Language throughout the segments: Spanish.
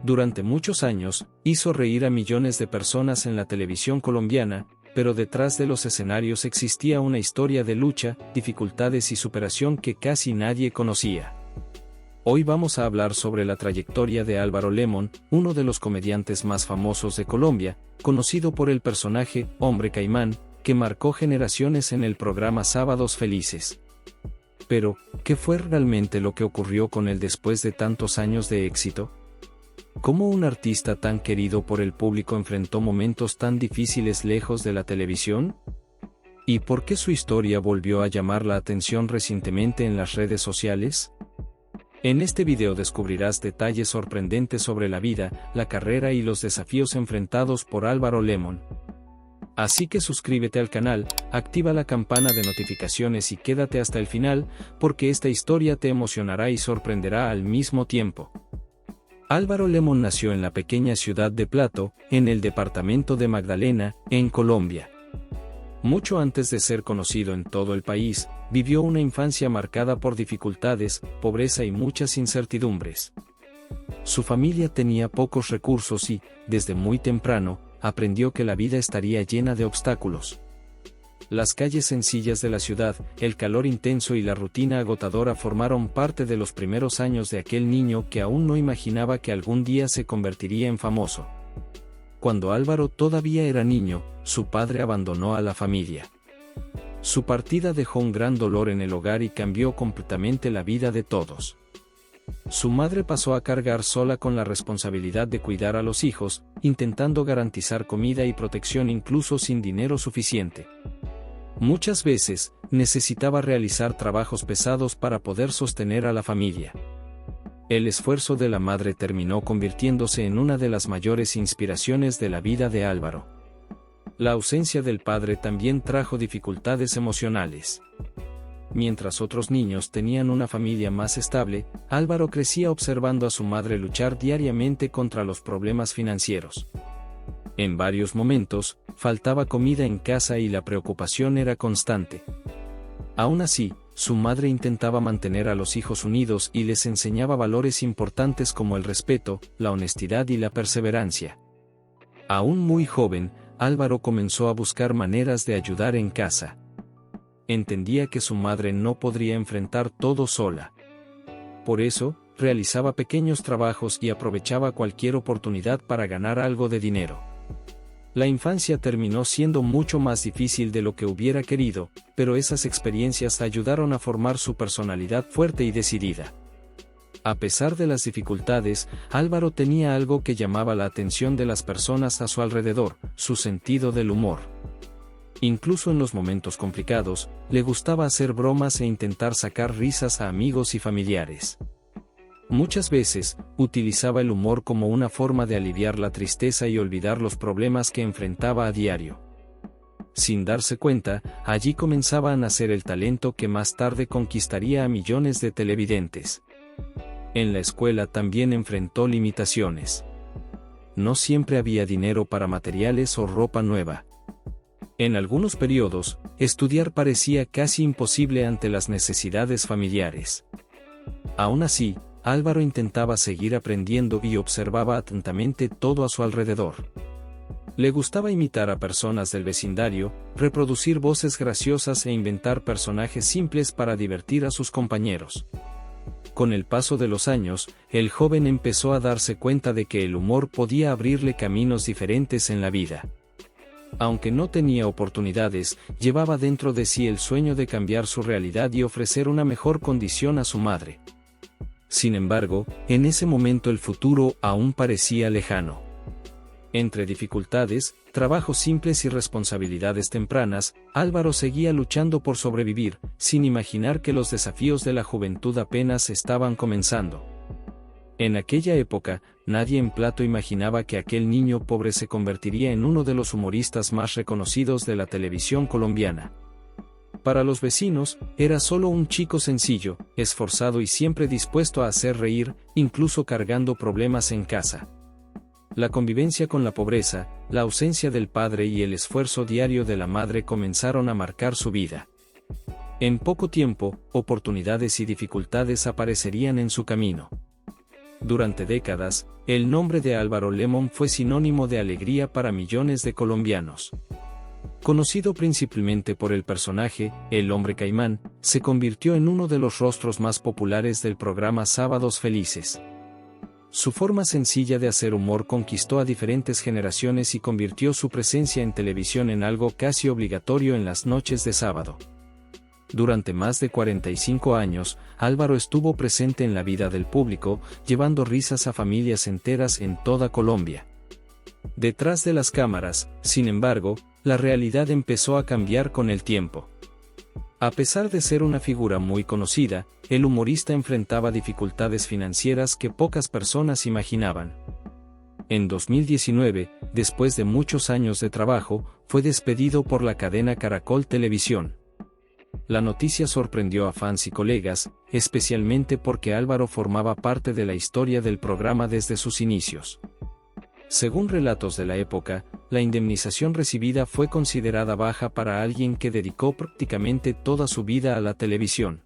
Durante muchos años, hizo reír a millones de personas en la televisión colombiana, pero detrás de los escenarios existía una historia de lucha, dificultades y superación que casi nadie conocía. Hoy vamos a hablar sobre la trayectoria de Álvaro Lemon, uno de los comediantes más famosos de Colombia, conocido por el personaje Hombre Caimán, que marcó generaciones en el programa Sábados Felices. Pero, ¿qué fue realmente lo que ocurrió con él después de tantos años de éxito? ¿Cómo un artista tan querido por el público enfrentó momentos tan difíciles lejos de la televisión? ¿Y por qué su historia volvió a llamar la atención recientemente en las redes sociales? En este video descubrirás detalles sorprendentes sobre la vida, la carrera y los desafíos enfrentados por Álvaro Lemon. Así que suscríbete al canal, activa la campana de notificaciones y quédate hasta el final, porque esta historia te emocionará y sorprenderá al mismo tiempo. Álvaro Lemon nació en la pequeña ciudad de Plato, en el departamento de Magdalena, en Colombia. Mucho antes de ser conocido en todo el país, vivió una infancia marcada por dificultades, pobreza y muchas incertidumbres. Su familia tenía pocos recursos y, desde muy temprano, aprendió que la vida estaría llena de obstáculos. Las calles sencillas de la ciudad, el calor intenso y la rutina agotadora formaron parte de los primeros años de aquel niño que aún no imaginaba que algún día se convertiría en famoso. Cuando Álvaro todavía era niño, su padre abandonó a la familia. Su partida dejó un gran dolor en el hogar y cambió completamente la vida de todos. Su madre pasó a cargar sola con la responsabilidad de cuidar a los hijos, intentando garantizar comida y protección incluso sin dinero suficiente. Muchas veces, necesitaba realizar trabajos pesados para poder sostener a la familia. El esfuerzo de la madre terminó convirtiéndose en una de las mayores inspiraciones de la vida de Álvaro. La ausencia del padre también trajo dificultades emocionales. Mientras otros niños tenían una familia más estable, Álvaro crecía observando a su madre luchar diariamente contra los problemas financieros. En varios momentos, faltaba comida en casa y la preocupación era constante. Aún así, su madre intentaba mantener a los hijos unidos y les enseñaba valores importantes como el respeto, la honestidad y la perseverancia. Aún muy joven, Álvaro comenzó a buscar maneras de ayudar en casa. Entendía que su madre no podría enfrentar todo sola. Por eso, realizaba pequeños trabajos y aprovechaba cualquier oportunidad para ganar algo de dinero. La infancia terminó siendo mucho más difícil de lo que hubiera querido, pero esas experiencias ayudaron a formar su personalidad fuerte y decidida. A pesar de las dificultades, Álvaro tenía algo que llamaba la atención de las personas a su alrededor: su sentido del humor. Incluso en los momentos complicados, le gustaba hacer bromas e intentar sacar risas a amigos y familiares. Muchas veces, utilizaba el humor como una forma de aliviar la tristeza y olvidar los problemas que enfrentaba a diario. Sin darse cuenta, allí comenzaba a nacer el talento que más tarde conquistaría a millones de televidentes. En la escuela también enfrentó limitaciones. No siempre había dinero para materiales o ropa nueva. En algunos periodos, estudiar parecía casi imposible ante las necesidades familiares. Aún así, Álvaro intentaba seguir aprendiendo y observaba atentamente todo a su alrededor. Le gustaba imitar a personas del vecindario, reproducir voces graciosas e inventar personajes simples para divertir a sus compañeros. Con el paso de los años, el joven empezó a darse cuenta de que el humor podía abrirle caminos diferentes en la vida. Aunque no tenía oportunidades, llevaba dentro de sí el sueño de cambiar su realidad y ofrecer una mejor condición a su madre. Sin embargo, en ese momento el futuro aún parecía lejano. Entre dificultades, trabajos simples y responsabilidades tempranas, Álvaro seguía luchando por sobrevivir, sin imaginar que los desafíos de la juventud apenas estaban comenzando. En aquella época, nadie en Plato imaginaba que aquel niño pobre se convertiría en uno de los humoristas más reconocidos de la televisión colombiana. Para los vecinos, era solo un chico sencillo, esforzado y siempre dispuesto a hacer reír, incluso cargando problemas en casa. La convivencia con la pobreza, la ausencia del padre y el esfuerzo diario de la madre comenzaron a marcar su vida. En poco tiempo, oportunidades y dificultades aparecerían en su camino. Durante décadas, el nombre de Álvaro Lemon fue sinónimo de alegría para millones de colombianos. Conocido principalmente por el personaje, el Hombre Caimán, se convirtió en uno de los rostros más populares del programa Sábados Felices. Su forma sencilla de hacer humor conquistó a diferentes generaciones y convirtió su presencia en televisión en algo casi obligatorio en las noches de sábado. Durante más de 45 años, Álvaro estuvo presente en la vida del público, llevando risas a familias enteras en toda Colombia. Detrás de las cámaras, sin embargo, la realidad empezó a cambiar con el tiempo. A pesar de ser una figura muy conocida, el humorista enfrentaba dificultades financieras que pocas personas imaginaban. En 2019, después de muchos años de trabajo, fue despedido por la cadena Caracol Televisión. La noticia sorprendió a fans y colegas, especialmente porque Álvaro formaba parte de la historia del programa desde sus inicios. Según relatos de la época, la indemnización recibida fue considerada baja para alguien que dedicó prácticamente toda su vida a la televisión.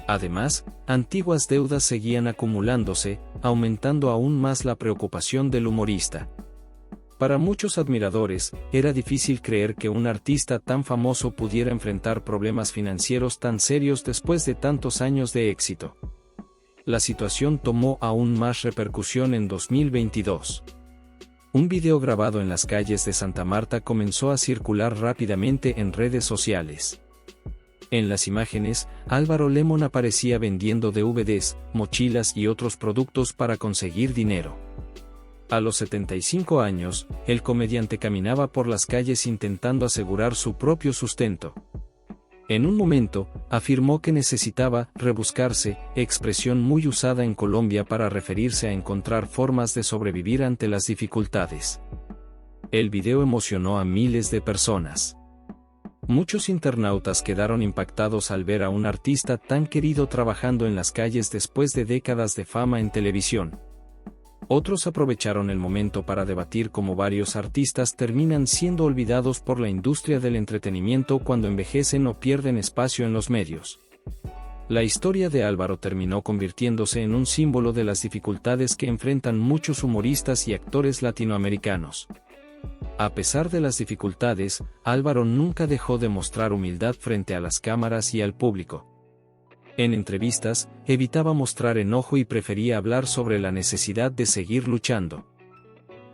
Además, antiguas deudas seguían acumulándose, aumentando aún más la preocupación del humorista. Para muchos admiradores, era difícil creer que un artista tan famoso pudiera enfrentar problemas financieros tan serios después de tantos años de éxito. La situación tomó aún más repercusión en 2022. Un video grabado en las calles de Santa Marta comenzó a circular rápidamente en redes sociales. En las imágenes, Álvaro Lemon aparecía vendiendo DVDs, mochilas y otros productos para conseguir dinero. A los 75 años, el comediante caminaba por las calles intentando asegurar su propio sustento. En un momento, afirmó que necesitaba rebuscarse, expresión muy usada en Colombia para referirse a encontrar formas de sobrevivir ante las dificultades. El video emocionó a miles de personas. Muchos internautas quedaron impactados al ver a un artista tan querido trabajando en las calles después de décadas de fama en televisión. Otros aprovecharon el momento para debatir cómo varios artistas terminan siendo olvidados por la industria del entretenimiento cuando envejecen o pierden espacio en los medios. La historia de Álvaro terminó convirtiéndose en un símbolo de las dificultades que enfrentan muchos humoristas y actores latinoamericanos. A pesar de las dificultades, Álvaro nunca dejó de mostrar humildad frente a las cámaras y al público. En entrevistas, evitaba mostrar enojo y prefería hablar sobre la necesidad de seguir luchando.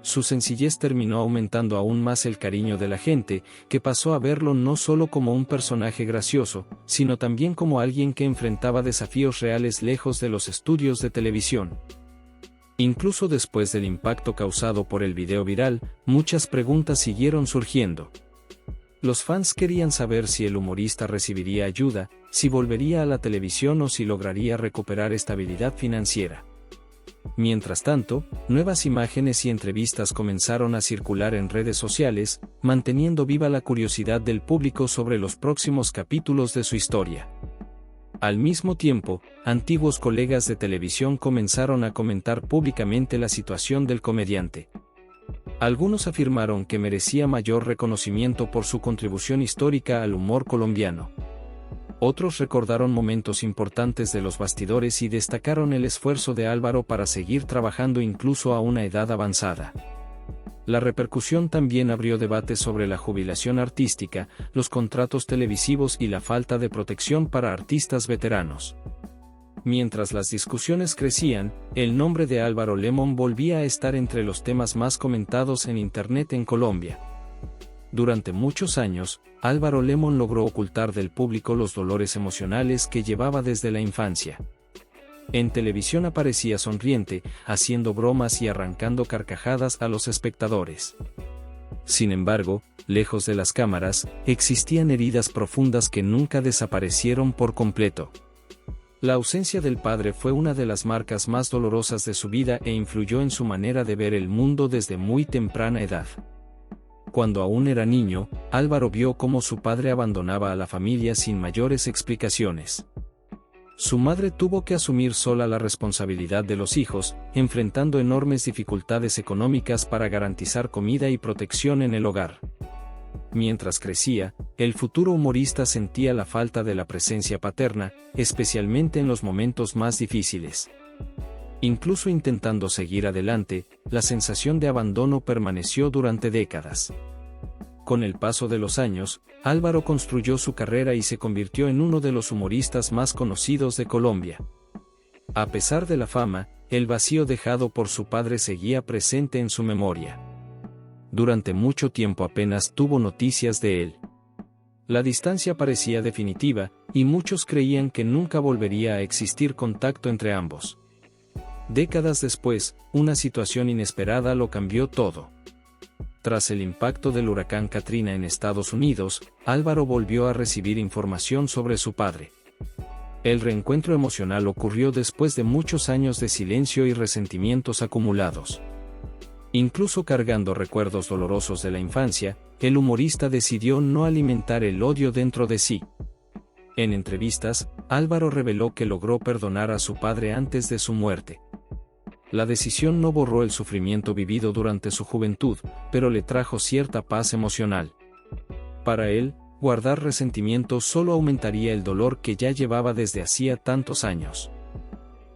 Su sencillez terminó aumentando aún más el cariño de la gente, que pasó a verlo no solo como un personaje gracioso, sino también como alguien que enfrentaba desafíos reales lejos de los estudios de televisión. Incluso después del impacto causado por el video viral, muchas preguntas siguieron surgiendo. Los fans querían saber si el humorista recibiría ayuda, si volvería a la televisión o si lograría recuperar estabilidad financiera. Mientras tanto, nuevas imágenes y entrevistas comenzaron a circular en redes sociales, manteniendo viva la curiosidad del público sobre los próximos capítulos de su historia. Al mismo tiempo, antiguos colegas de televisión comenzaron a comentar públicamente la situación del comediante. Algunos afirmaron que merecía mayor reconocimiento por su contribución histórica al humor colombiano. Otros recordaron momentos importantes de los bastidores y destacaron el esfuerzo de Álvaro para seguir trabajando incluso a una edad avanzada. La repercusión también abrió debates sobre la jubilación artística, los contratos televisivos y la falta de protección para artistas veteranos. Mientras las discusiones crecían, el nombre de Álvaro Lemon volvía a estar entre los temas más comentados en Internet en Colombia. Durante muchos años, Álvaro Lemon logró ocultar del público los dolores emocionales que llevaba desde la infancia. En televisión aparecía sonriente, haciendo bromas y arrancando carcajadas a los espectadores. Sin embargo, lejos de las cámaras, existían heridas profundas que nunca desaparecieron por completo. La ausencia del padre fue una de las marcas más dolorosas de su vida e influyó en su manera de ver el mundo desde muy temprana edad. Cuando aún era niño, Álvaro vio cómo su padre abandonaba a la familia sin mayores explicaciones. Su madre tuvo que asumir sola la responsabilidad de los hijos, enfrentando enormes dificultades económicas para garantizar comida y protección en el hogar. Mientras crecía, el futuro humorista sentía la falta de la presencia paterna, especialmente en los momentos más difíciles. Incluso intentando seguir adelante, la sensación de abandono permaneció durante décadas. Con el paso de los años, Álvaro construyó su carrera y se convirtió en uno de los humoristas más conocidos de Colombia. A pesar de la fama, el vacío dejado por su padre seguía presente en su memoria. Durante mucho tiempo apenas tuvo noticias de él. La distancia parecía definitiva, y muchos creían que nunca volvería a existir contacto entre ambos. Décadas después, una situación inesperada lo cambió todo. Tras el impacto del huracán Katrina en Estados Unidos, Álvaro volvió a recibir información sobre su padre. El reencuentro emocional ocurrió después de muchos años de silencio y resentimientos acumulados. Incluso cargando recuerdos dolorosos de la infancia, el humorista decidió no alimentar el odio dentro de sí. En entrevistas, Álvaro reveló que logró perdonar a su padre antes de su muerte. La decisión no borró el sufrimiento vivido durante su juventud, pero le trajo cierta paz emocional. Para él, guardar resentimiento solo aumentaría el dolor que ya llevaba desde hacía tantos años.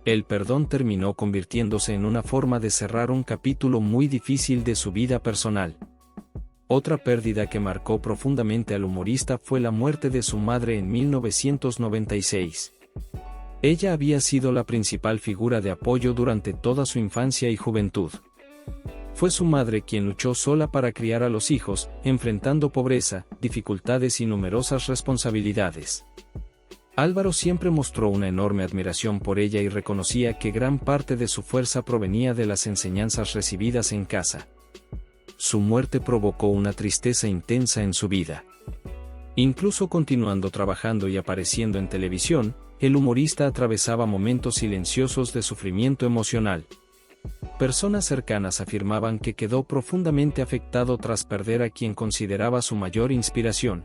El perdón terminó convirtiéndose en una forma de cerrar un capítulo muy difícil de su vida personal. Otra pérdida que marcó profundamente al humorista fue la muerte de su madre en 1996. Ella había sido la principal figura de apoyo durante toda su infancia y juventud. Fue su madre quien luchó sola para criar a los hijos, enfrentando pobreza, dificultades y numerosas responsabilidades. Álvaro siempre mostró una enorme admiración por ella y reconocía que gran parte de su fuerza provenía de las enseñanzas recibidas en casa. Su muerte provocó una tristeza intensa en su vida. Incluso continuando trabajando y apareciendo en televisión, el humorista atravesaba momentos silenciosos de sufrimiento emocional. Personas cercanas afirmaban que quedó profundamente afectado tras perder a quien consideraba su mayor inspiración.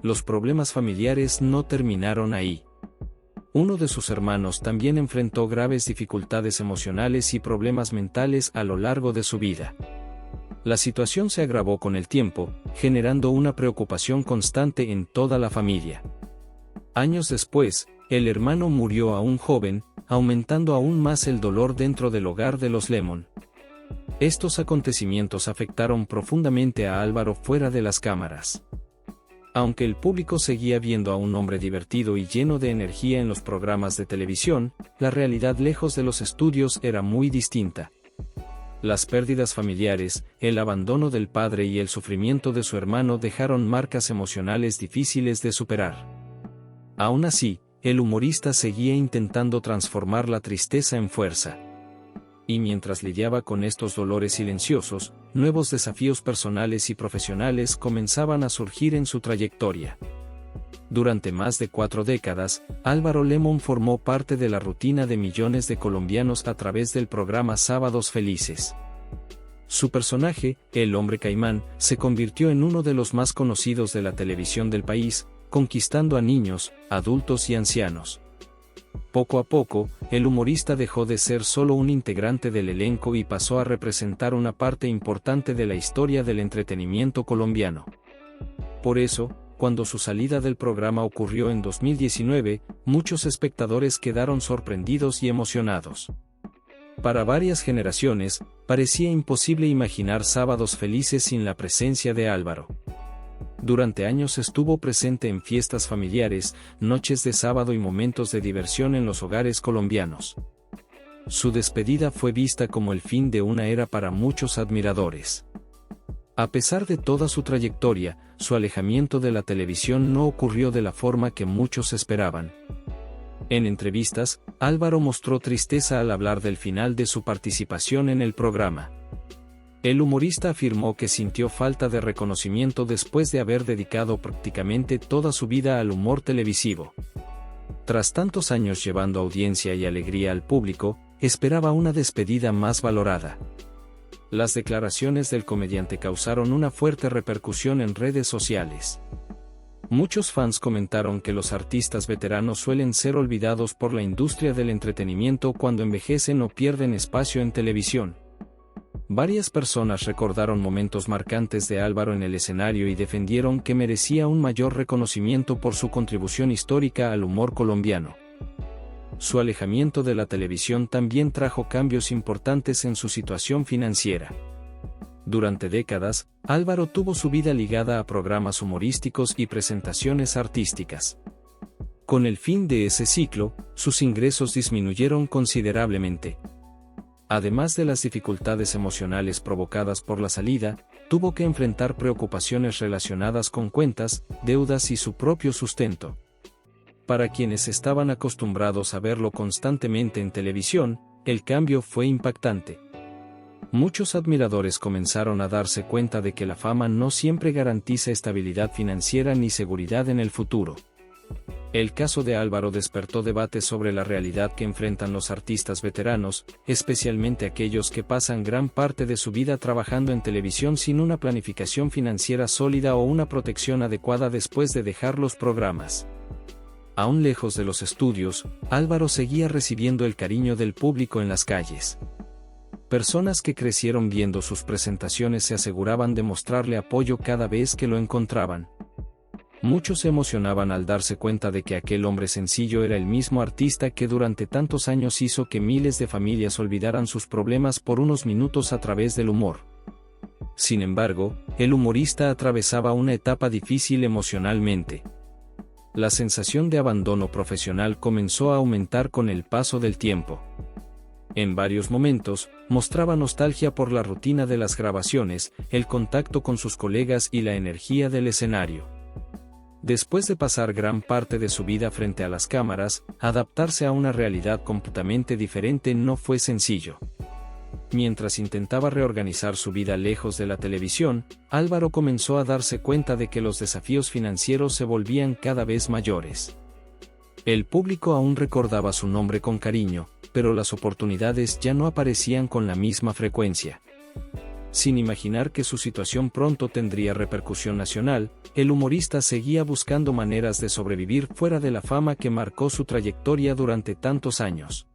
Los problemas familiares no terminaron ahí. Uno de sus hermanos también enfrentó graves dificultades emocionales y problemas mentales a lo largo de su vida. La situación se agravó con el tiempo, generando una preocupación constante en toda la familia. Años después, el hermano murió aún joven, aumentando aún más el dolor dentro del hogar de los Lemon. Estos acontecimientos afectaron profundamente a Álvaro fuera de las cámaras. Aunque el público seguía viendo a un hombre divertido y lleno de energía en los programas de televisión, la realidad lejos de los estudios era muy distinta. Las pérdidas familiares, el abandono del padre y el sufrimiento de su hermano dejaron marcas emocionales difíciles de superar. Aún así, el humorista seguía intentando transformar la tristeza en fuerza. Y mientras lidiaba con estos dolores silenciosos, nuevos desafíos personales y profesionales comenzaban a surgir en su trayectoria. Durante más de 4 décadas, Álvaro Lemon formó parte de la rutina de millones de colombianos a través del programa Sábados Felices. Su personaje, el Hombre Caimán, se convirtió en uno de los más conocidos de la televisión del país, conquistando a niños, adultos y ancianos. Poco a poco, el humorista dejó de ser solo un integrante del elenco y pasó a representar una parte importante de la historia del entretenimiento colombiano. Por eso, cuando su salida del programa ocurrió en 2019, muchos espectadores quedaron sorprendidos y emocionados. Para varias generaciones, parecía imposible imaginar Sábados Felices sin la presencia de Álvaro. Durante años estuvo presente en fiestas familiares, noches de sábado y momentos de diversión en los hogares colombianos. Su despedida fue vista como el fin de una era para muchos admiradores. A pesar de toda su trayectoria, su alejamiento de la televisión no ocurrió de la forma que muchos esperaban. En entrevistas, Álvaro mostró tristeza al hablar del final de su participación en el programa. El humorista afirmó que sintió falta de reconocimiento después de haber dedicado prácticamente toda su vida al humor televisivo. Tras tantos años llevando audiencia y alegría al público, esperaba una despedida más valorada. Las declaraciones del comediante causaron una fuerte repercusión en redes sociales. Muchos fans comentaron que los artistas veteranos suelen ser olvidados por la industria del entretenimiento cuando envejecen o pierden espacio en televisión. Varias personas recordaron momentos marcantes de Álvaro en el escenario y defendieron que merecía un mayor reconocimiento por su contribución histórica al humor colombiano. su alejamiento de la televisión también trajo cambios importantes en su situación financiera. Durante décadas, Álvaro tuvo su vida ligada a programas humorísticos y presentaciones artísticas. Con el fin de ese ciclo, sus ingresos disminuyeron considerablemente. Además de las dificultades emocionales provocadas por la salida, tuvo que enfrentar preocupaciones relacionadas con cuentas, deudas y su propio sustento. Para quienes estaban acostumbrados a verlo constantemente en televisión, el cambio fue impactante. Muchos admiradores comenzaron a darse cuenta de que la fama no siempre garantiza estabilidad financiera ni seguridad en el futuro. El caso de Álvaro despertó debates sobre la realidad que enfrentan los artistas veteranos, especialmente aquellos que pasan gran parte de su vida trabajando en televisión sin una planificación financiera sólida o una protección adecuada después de dejar los programas. Aún lejos de los estudios, Álvaro seguía recibiendo el cariño del público en las calles. Personas que crecieron viendo sus presentaciones se aseguraban de mostrarle apoyo cada vez que lo encontraban. Muchos se emocionaban al darse cuenta de que aquel hombre sencillo era el mismo artista que durante tantos años hizo que miles de familias olvidaran sus problemas por unos minutos a través del humor. Sin embargo, el humorista atravesaba una etapa difícil emocionalmente. La sensación de abandono profesional comenzó a aumentar con el paso del tiempo. En varios momentos, mostraba nostalgia por la rutina de las grabaciones, el contacto con sus colegas y la energía del escenario. Después de pasar gran parte de su vida frente a las cámaras, adaptarse a una realidad completamente diferente no fue sencillo. Mientras intentaba reorganizar su vida lejos de la televisión, Álvaro comenzó a darse cuenta de que los desafíos financieros se volvían cada vez mayores. El público aún recordaba su nombre con cariño, pero las oportunidades ya no aparecían con la misma frecuencia. Sin imaginar que su situación pronto tendría repercusión nacional, el humorista seguía buscando maneras de sobrevivir fuera de la fama que marcó su trayectoria durante tantos años.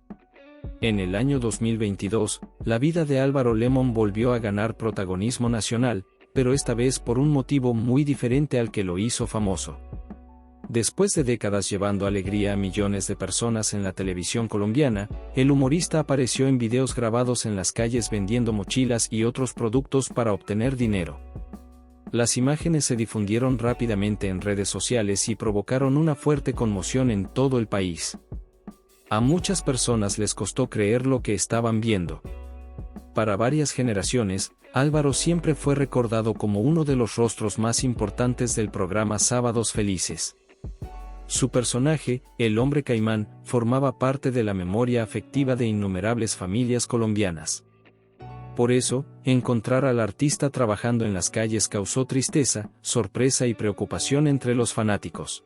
En el año 2022, la vida de Álvaro Lemon volvió a ganar protagonismo nacional, pero esta vez por un motivo muy diferente al que lo hizo famoso. Después de décadas llevando alegría a millones de personas en la televisión colombiana, el humorista apareció en videos grabados en las calles vendiendo mochilas y otros productos para obtener dinero. Las imágenes se difundieron rápidamente en redes sociales y provocaron una fuerte conmoción en todo el país. A muchas personas les costó creer lo que estaban viendo. Para varias generaciones, Álvaro siempre fue recordado como uno de los rostros más importantes del programa Sábados Felices. Su personaje, el Hombre Caimán, formaba parte de la memoria afectiva de innumerables familias colombianas. Por eso, encontrar al artista trabajando en las calles causó tristeza, sorpresa y preocupación entre los fanáticos.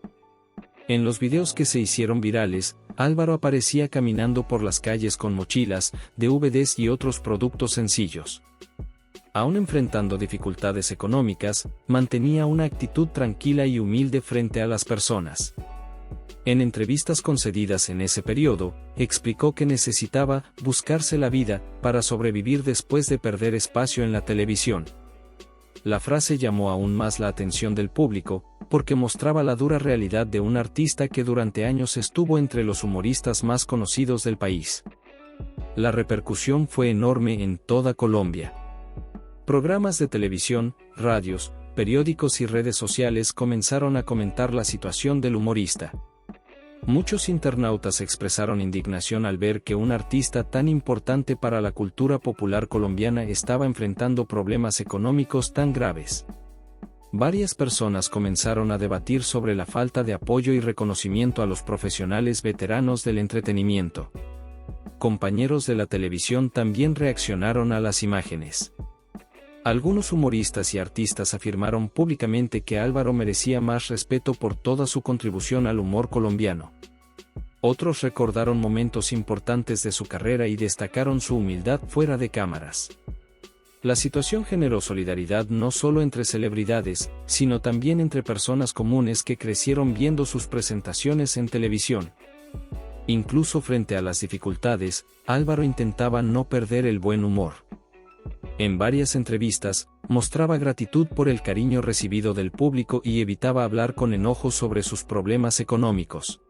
En los videos que se hicieron virales, Álvaro aparecía caminando por las calles con mochilas, DVDs y otros productos sencillos. Aún enfrentando dificultades económicas, mantenía una actitud tranquila y humilde frente a las personas. En entrevistas concedidas en ese periodo, explicó que necesitaba buscarse la vida para sobrevivir después de perder espacio en la televisión. La frase llamó aún más la atención del público, porque mostraba la dura realidad de un artista que durante años estuvo entre los humoristas más conocidos del país. La repercusión fue enorme en toda Colombia. Programas de televisión, radios, periódicos y redes sociales comenzaron a comentar la situación del humorista. Muchos internautas expresaron indignación al ver que un artista tan importante para la cultura popular colombiana estaba enfrentando problemas económicos tan graves. Varias personas comenzaron a debatir sobre la falta de apoyo y reconocimiento a los profesionales veteranos del entretenimiento. Compañeros de la televisión también reaccionaron a las imágenes. Algunos humoristas y artistas afirmaron públicamente que Álvaro merecía más respeto por toda su contribución al humor colombiano. Otros recordaron momentos importantes de su carrera y destacaron su humildad fuera de cámaras. La situación generó solidaridad no solo entre celebridades, sino también entre personas comunes que crecieron viendo sus presentaciones en televisión. Incluso frente a las dificultades, Álvaro intentaba no perder el buen humor. En varias entrevistas, mostraba gratitud por el cariño recibido del público y evitaba hablar con enojo sobre sus problemas económicos.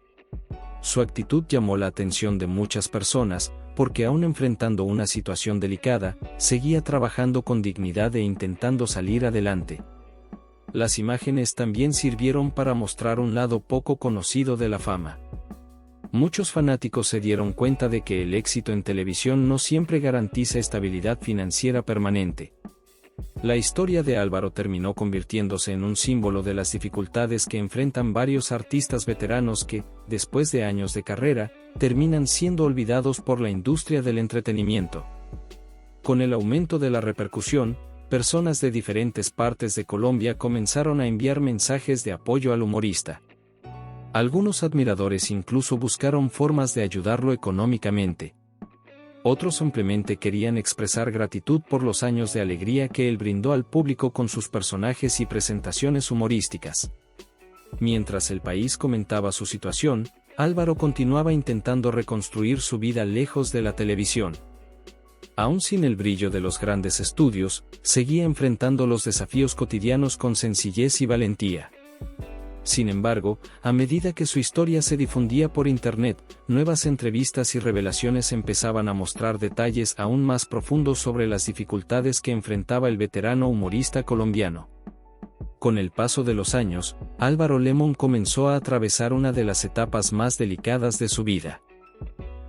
Su actitud llamó la atención de muchas personas, porque aún enfrentando una situación delicada, seguía trabajando con dignidad e intentando salir adelante. Las imágenes también sirvieron para mostrar un lado poco conocido de la fama. Muchos fanáticos se dieron cuenta de que el éxito en televisión no siempre garantiza estabilidad financiera permanente. La historia de Álvaro terminó convirtiéndose en un símbolo de las dificultades que enfrentan varios artistas veteranos que, después de años de carrera, terminan siendo olvidados por la industria del entretenimiento. Con el aumento de la repercusión, personas de diferentes partes de Colombia comenzaron a enviar mensajes de apoyo al humorista. Algunos admiradores incluso buscaron formas de ayudarlo económicamente. Otros simplemente querían expresar gratitud por los años de alegría que él brindó al público con sus personajes y presentaciones humorísticas. Mientras el país comentaba su situación, Álvaro continuaba intentando reconstruir su vida lejos de la televisión. Aún sin el brillo de los grandes estudios, seguía enfrentando los desafíos cotidianos con sencillez y valentía. Sin embargo, a medida que su historia se difundía por Internet, nuevas entrevistas y revelaciones empezaban a mostrar detalles aún más profundos sobre las dificultades que enfrentaba el veterano humorista colombiano. Con el paso de los años, Álvaro Lemon comenzó a atravesar una de las etapas más delicadas de su vida.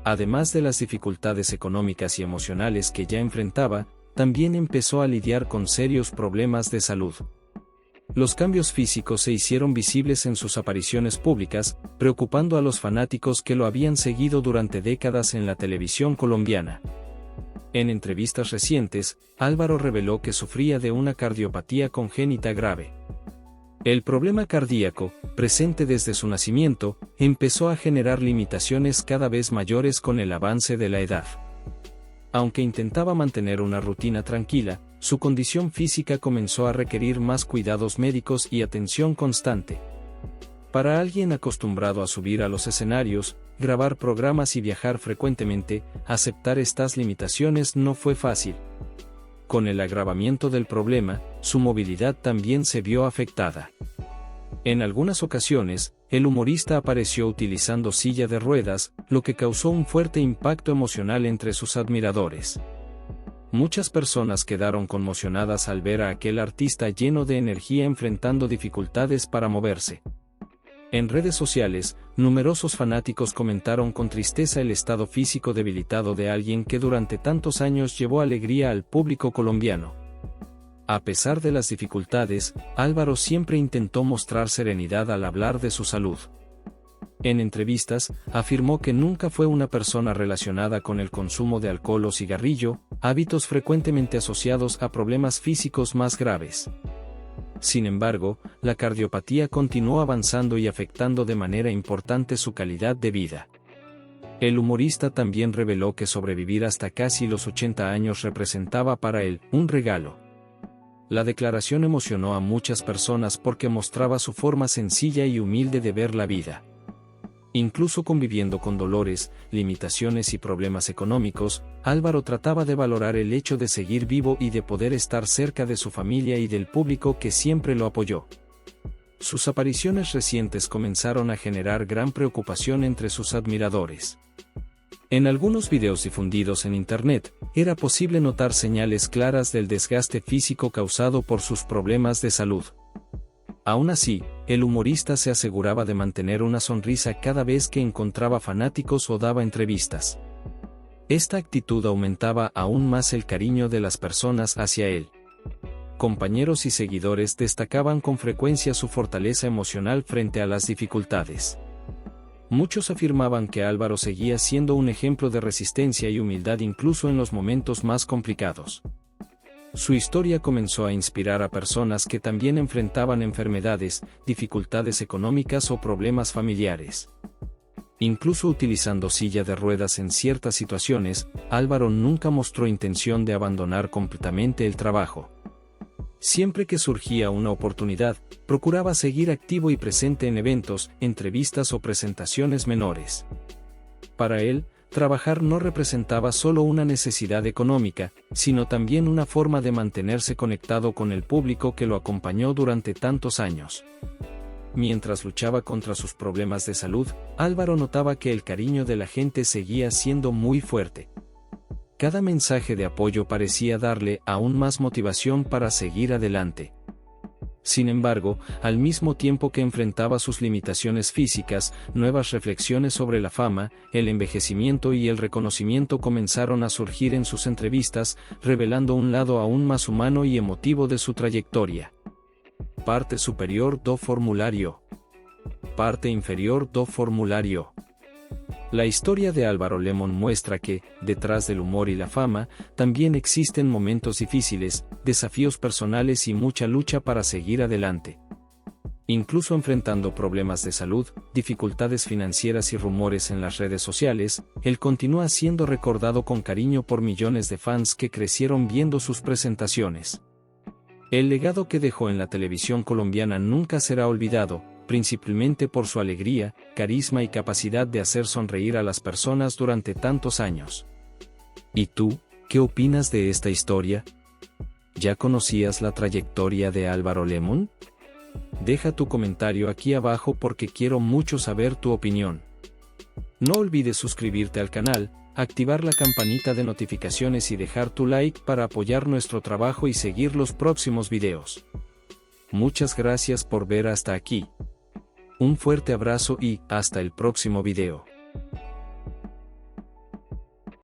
Además de las dificultades económicas y emocionales que ya enfrentaba, también empezó a lidiar con serios problemas de salud. Los cambios físicos se hicieron visibles en sus apariciones públicas, preocupando a los fanáticos que lo habían seguido durante décadas en la televisión colombiana. En entrevistas recientes, Álvaro reveló que sufría de una cardiopatía congénita grave. El problema cardíaco, presente desde su nacimiento, empezó a generar limitaciones cada vez mayores con el avance de la edad. Aunque intentaba mantener una rutina tranquila, su condición física comenzó a requerir más cuidados médicos y atención constante. Para alguien acostumbrado a subir a los escenarios, grabar programas y viajar frecuentemente, aceptar estas limitaciones no fue fácil. Con el agravamiento del problema, su movilidad también se vio afectada. En algunas ocasiones, el humorista apareció utilizando silla de ruedas, lo que causó un fuerte impacto emocional entre sus admiradores. Muchas personas quedaron conmocionadas al ver a aquel artista lleno de energía enfrentando dificultades para moverse. En redes sociales, numerosos fanáticos comentaron con tristeza el estado físico debilitado de alguien que durante tantos años llevó alegría al público colombiano. A pesar de las dificultades, Álvaro siempre intentó mostrar serenidad al hablar de su salud. En entrevistas, afirmó que nunca fue una persona relacionada con el consumo de alcohol o cigarrillo, hábitos frecuentemente asociados a problemas físicos más graves. Sin embargo, la cardiopatía continuó avanzando y afectando de manera importante su calidad de vida. El humorista también reveló que sobrevivir hasta casi los 80 años representaba para él un regalo. La declaración emocionó a muchas personas porque mostraba su forma sencilla y humilde de ver la vida. Incluso conviviendo con dolores, limitaciones y problemas económicos, Álvaro trataba de valorar el hecho de seguir vivo y de poder estar cerca de su familia y del público que siempre lo apoyó. Sus apariciones recientes comenzaron a generar gran preocupación entre sus admiradores. En algunos videos difundidos en Internet, era posible notar señales claras del desgaste físico causado por sus problemas de salud. Aún así, el humorista se aseguraba de mantener una sonrisa cada vez que encontraba fanáticos o daba entrevistas. Esta actitud aumentaba aún más el cariño de las personas hacia él. Compañeros y seguidores destacaban con frecuencia su fortaleza emocional frente a las dificultades. Muchos afirmaban que Álvaro seguía siendo un ejemplo de resistencia y humildad incluso en los momentos más complicados. Su historia comenzó a inspirar a personas que también enfrentaban enfermedades, dificultades económicas o problemas familiares. Incluso utilizando silla de ruedas en ciertas situaciones, Álvaro nunca mostró intención de abandonar completamente el trabajo. Siempre que surgía una oportunidad, procuraba seguir activo y presente en eventos, entrevistas o presentaciones menores. Para él, trabajar no representaba solo una necesidad económica, sino también una forma de mantenerse conectado con el público que lo acompañó durante tantos años. Mientras luchaba contra sus problemas de salud, Álvaro notaba que el cariño de la gente seguía siendo muy fuerte. Cada mensaje de apoyo parecía darle aún más motivación para seguir adelante. Sin embargo, al mismo tiempo que enfrentaba sus limitaciones físicas, nuevas reflexiones sobre la fama, el envejecimiento y el reconocimiento comenzaron a surgir en sus entrevistas, revelando un lado aún más humano y emotivo de su trayectoria. Parte superior do formulario. Parte inferior do formulario. La historia de Álvaro Lemon muestra que, detrás del humor y la fama, también existen momentos difíciles, desafíos personales y mucha lucha para seguir adelante. Incluso enfrentando problemas de salud, dificultades financieras y rumores en las redes sociales, él continúa siendo recordado con cariño por millones de fans que crecieron viendo sus presentaciones. El legado que dejó en la televisión colombiana nunca será olvidado, principalmente por su alegría, carisma y capacidad de hacer sonreír a las personas durante tantos años. ¿Y tú, qué opinas de esta historia? ¿Ya conocías la trayectoria de Álvaro Lemon? Deja tu comentario aquí abajo porque quiero mucho saber tu opinión. No olvides suscribirte al canal, activar la campanita de notificaciones y dejar tu like para apoyar nuestro trabajo y seguir los próximos videos. Muchas gracias por ver hasta aquí. Un fuerte abrazo y hasta el próximo video.